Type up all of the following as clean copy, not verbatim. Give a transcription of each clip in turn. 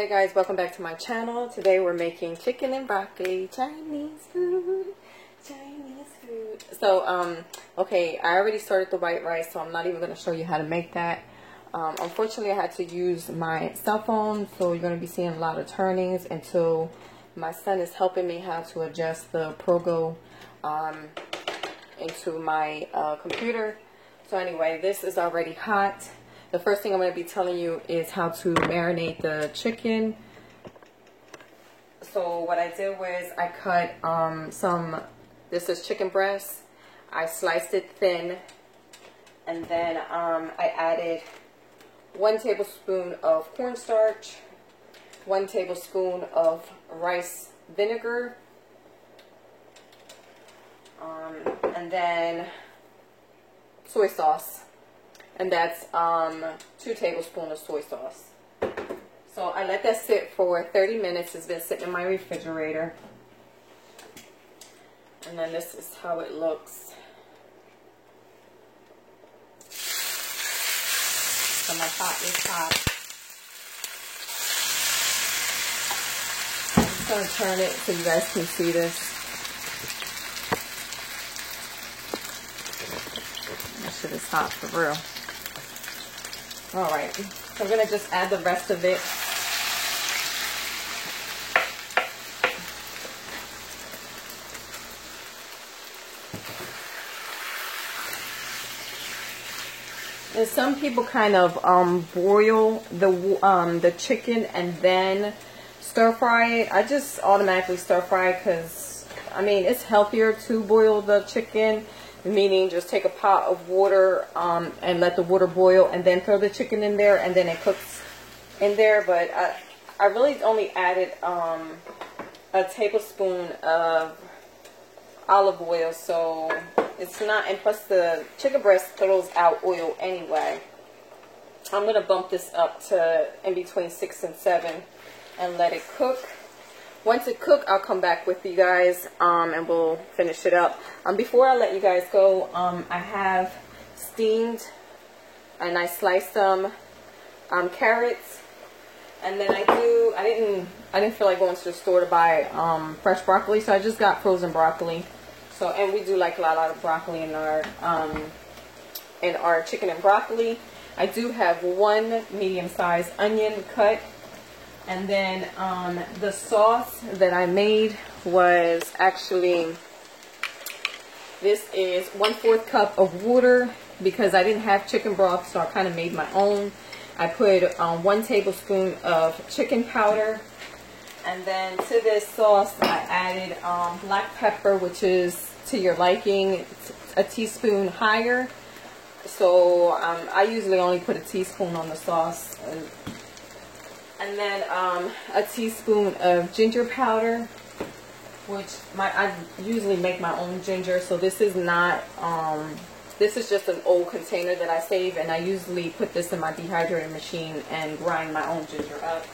Hey guys, welcome back to my channel. Today we're making chicken and broccoli, Chinese food. So, okay, I already started the white rice, so I'm not even going to show you how to make that. Unfortunately, I had to use my cell phone, so you're going to be seeing a lot of turnings until my son is helping me how to adjust the Progo into my computer. So anyway, this is already hot. The first thing I'm going to be telling you is how to marinate the chicken. So what I did was I cut this is chicken breast. I sliced it thin, and then I added 1 tablespoon of cornstarch, 1 tablespoon of rice vinegar, and then soy sauce. And that's 2 tablespoons of soy sauce. So I let that sit for 30 minutes. It's been sitting in my refrigerator. And then this is how it looks. So my pot is hot. I'm just going to turn it so you guys can see this. That shit is hot for real. Alright, so I'm going to just add the rest of it. And some people kind of broil the chicken and then stir fry it. I just automatically stir fry because, I mean, it's healthier to boil the chicken. Meaning just take a pot of water and let the water boil and then throw the chicken in there and then it cooks in there. But I really only added a tablespoon of olive oil, so it's not, and plus the chicken breast throws out oil anyway. I'm going to bump this up to in between 6 and 7 and let it cook. Once it cooks, I'll come back with you guys and we'll finish it up. Before I let you guys go, I have steamed and I sliced some carrots, and then I didn't feel like going to the store to buy fresh broccoli, so I just got frozen broccoli. So, and we do like a lot of broccoli in our chicken and broccoli. I do have 1 medium-sized onion cut. And then the sauce that I made was actually, this is 1/4 cup of water because I didn't have chicken broth, so I kind of made my own. I put 1 tablespoon of chicken powder, and then to this sauce I added black pepper, which is to your liking, a teaspoon higher. So I usually only put a teaspoon on the sauce. And then a teaspoon of ginger powder, which I usually make my own ginger. So this is not, this is just an old container that I save, and I usually put this in my dehydrator machine and grind my own ginger up.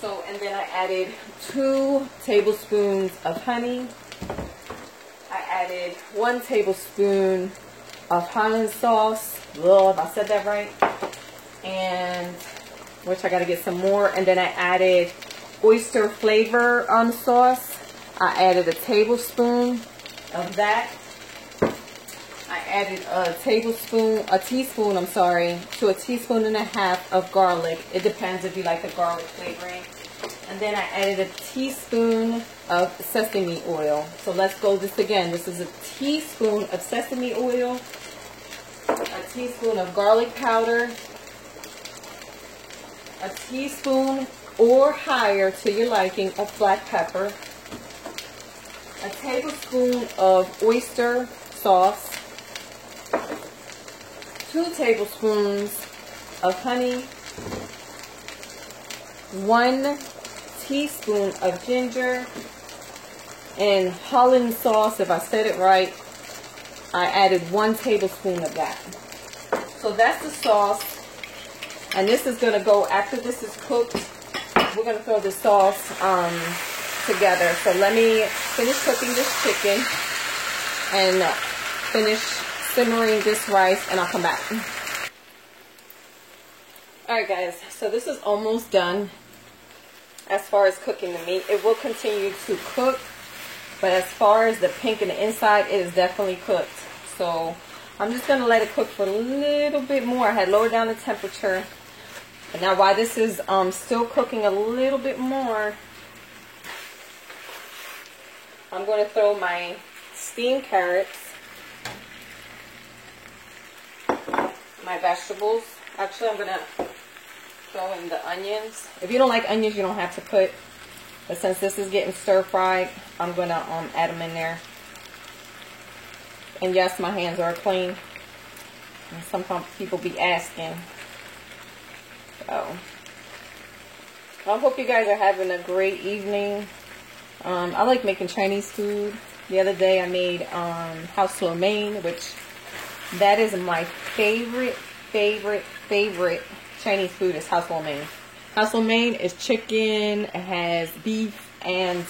So, and then I added 2 tablespoons of honey. I added 1 tablespoon of Holland sauce. Ugh, if I said that right. And which I got to get some more. And then I added oyster flavor sauce. I added a tablespoon of that. I added a teaspoon to a teaspoon and a half of garlic. It depends if you like the garlic flavoring. And then I added a teaspoon of sesame oil. So let's go this again. This is a teaspoon of sesame oil, a teaspoon of garlic powder, a teaspoon or higher to your liking of black pepper, a tablespoon of oyster sauce, 2 tablespoons of honey, 1 teaspoon of ginger, and Holland sauce, if I said it right, I added 1 tablespoon of that. So that's the sauce. And this is going to go, after this is cooked, we're going to throw the sauce together. So let me finish cooking this chicken and finish simmering this rice, and I'll come back. Alright guys, so this is almost done. as far as cooking the meat. It will continue to cook, but as far as the pink in the inside, it is definitely cooked. So I'm just going to let it cook for a little bit more. I had lowered down the temperature. But now while this is still cooking a little bit more, I'm going to throw my steamed carrots, my vegetables. Actually, I'm going to throw in the onions. If you don't like onions, you don't have to put. But since this is getting stir fried, I'm going to add them in there. And yes, my hands are clean. And sometimes people be asking. So, I hope you guys are having a great evening. I like making Chinese food. The other day I made house lo mein, which that is my favorite Chinese food is house lo mein. House lo mein is chicken, it has beef and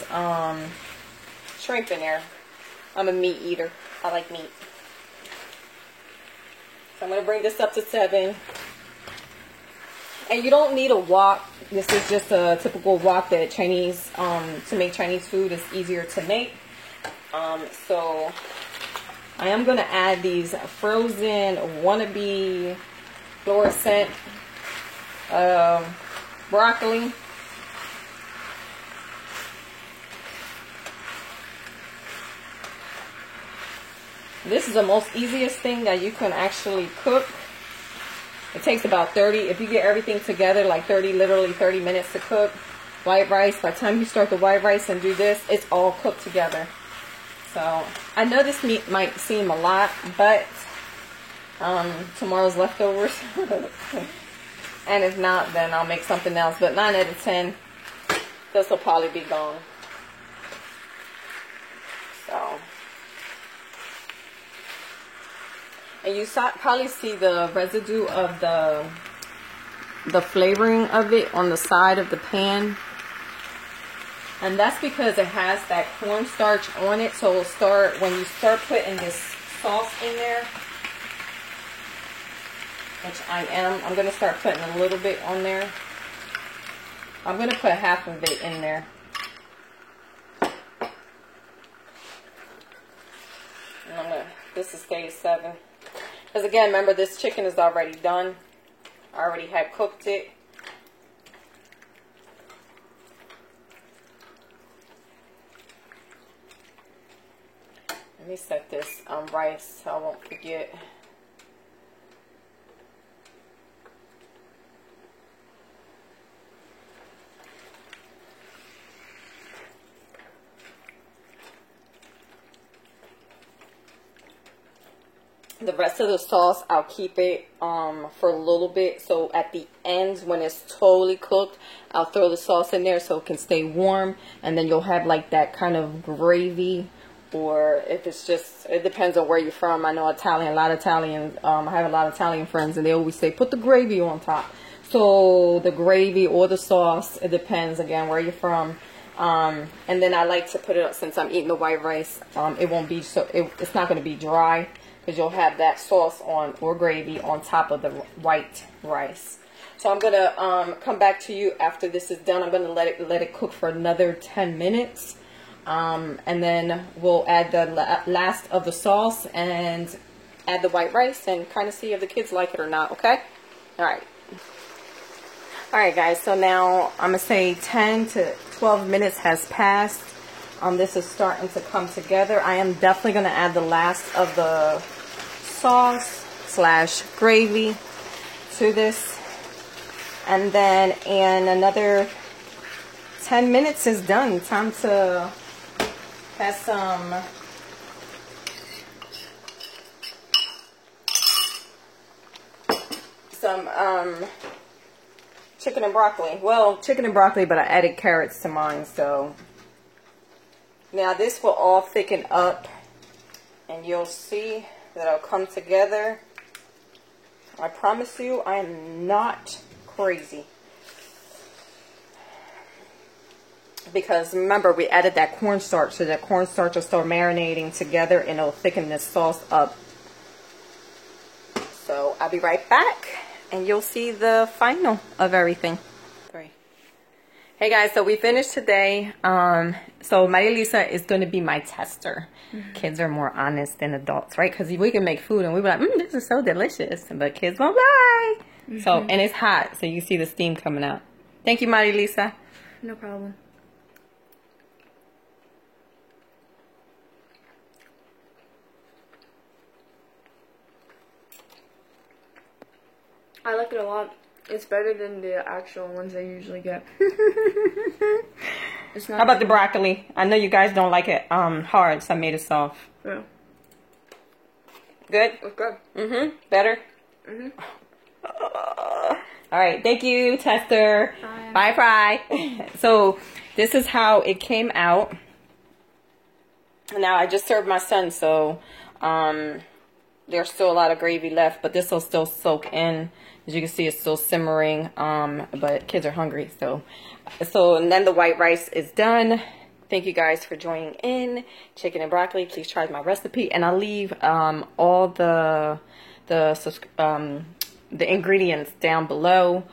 shrimp in there. I'm a meat eater. I like meat. So I'm going to bring this up to 7. And you don't need a wok. This is just a typical wok that Chinese, to make Chinese food is easier to make. So I am going to add these frozen wannabe fluorescent broccoli. This is the most easiest thing that you can actually cook. It takes about 30, if you get everything together, like literally 30 minutes to cook. White rice, by the time you start the white rice and do this, it's all cooked together. So, I know this meat might seem a lot, but tomorrow's leftovers. And if not, then I'll make something else. But 9 out of 10, this will probably be gone. So, and you probably see the residue of the flavoring of it on the side of the pan. And that's because it has that cornstarch on it. So it'll start, when you start putting this sauce in there, which I'm going to start putting a little bit on there. I'm going to put half of it in there. And this is stage 7. Because again, remember, this chicken is already done. I already had cooked it. Let me set this rice so I won't forget. The rest of the sauce, I'll keep it for a little bit. So at the end, when it's totally cooked, I'll throw the sauce in there so it can stay warm. And then you'll have like that kind of gravy. Or if it's just, it depends on where you're from. I know Italian, a lot of Italians, I have a lot of Italian friends, and they always say, put the gravy on top. So the gravy or the sauce, it depends, again, where you're from. And then I like to put it, since I'm eating the white rice, it won't be so, it's not going to be dry. Because you'll have that sauce on, or gravy, on top of the white rice. So I'm going to come back to you after this is done. I'm going to let it cook for another 10 minutes. And then we'll add the last of the sauce and add the white rice and kind of see if the kids like it or not, okay? Alright. Alright guys, so now I'm going to say 10 to 12 minutes has passed. This is starting to come together. I am definitely going to add the last of the sauce / gravy to this. And then in another 10 minutes is done. Time to add some chicken and broccoli. Well, chicken and broccoli, but I added carrots to mine, so now this will all thicken up, and you'll see that it'll come together. I promise you, I am not crazy. Because remember, we added that cornstarch, so that cornstarch will start marinating together, and it'll thicken this sauce up. So I'll be right back, and you'll see the final of everything. Hey guys, so we finished today. So Maria Lisa is going to be my tester. Kids are more honest than adults, right? Because we can make food and we be like, this is so delicious. But kids won't lie. So, and it's hot, so you see the steam coming out. Thank you, Maria Lisa. No problem. I like it a lot. It's better than the actual ones I usually get. It's not. How about the broccoli? I know you guys don't like it hard, so I made it soft. Yeah. Good? It's good. Better? All right. Thank you, tester. Bye, Fry. So this is how it came out. Now I just served my son, so there's still a lot of gravy left, but this will still soak in. As you can see, it's still simmering, but kids are hungry. So and then the white rice is done. Thank you guys for joining in. Chicken and broccoli. Please try my recipe, and I'll leave all the ingredients down below.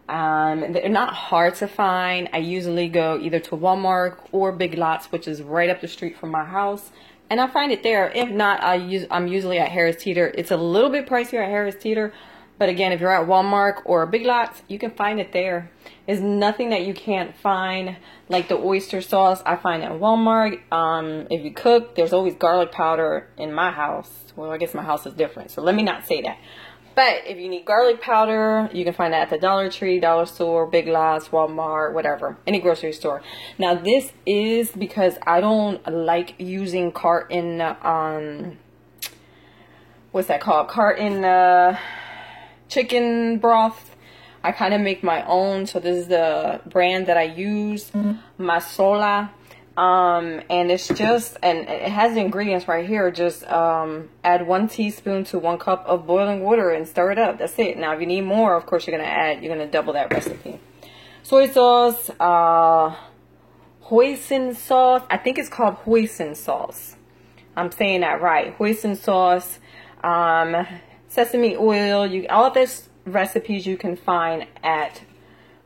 They're not hard to find. I usually go either to Walmart or Big Lots, which is right up the street from my house, and I find it there. If not, I'm usually at Harris Teeter. It's a little bit pricier at Harris Teeter, but again, if you're at Walmart or Big Lots, you can find it there. There's nothing that you can't find, like the oyster sauce I find at Walmart. If you cook, there's always garlic powder in my house. Well, I guess my house is different, so let me not say that. But if you need garlic powder, you can find that at the Dollar Tree, Dollar Store, Big Lots, Walmart, whatever, any grocery store. Now this is because I don't like using carton, what's that called? Carton chicken broth. I kind of make my own. So this is the brand that I use, Masola. And it's just, and it has the ingredients right here. Just add 1 teaspoon to 1 cup of boiling water and stir it up. That's it. Now if you need more, of course you're gonna double that recipe. Soy sauce, hoisin sauce. I think it's called hoisin sauce. I'm saying that right. Hoisin sauce, sesame oil. All this recipes you can find at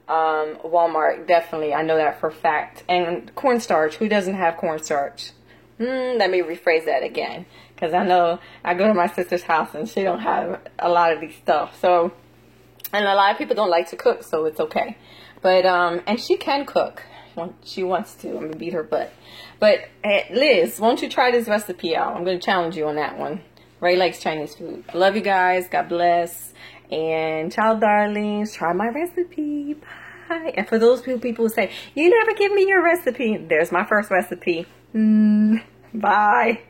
Walmart, definitely. I know that for a fact. And cornstarch. Who doesn't have cornstarch? Let me rephrase that again, because I know I go to my sister's house and she don't have a lot of these stuff. So, and a lot of people don't like to cook, so it's okay. But and she can cook when she wants to. I'm gonna beat her butt. But Liz, won't you try this recipe out? I'm gonna challenge you on that one. Ray likes Chinese food. I love you guys. God bless. And ciao, darlings. Try my recipe. Bye. And for those people who say, you never give me your recipe, there's my first recipe. Bye.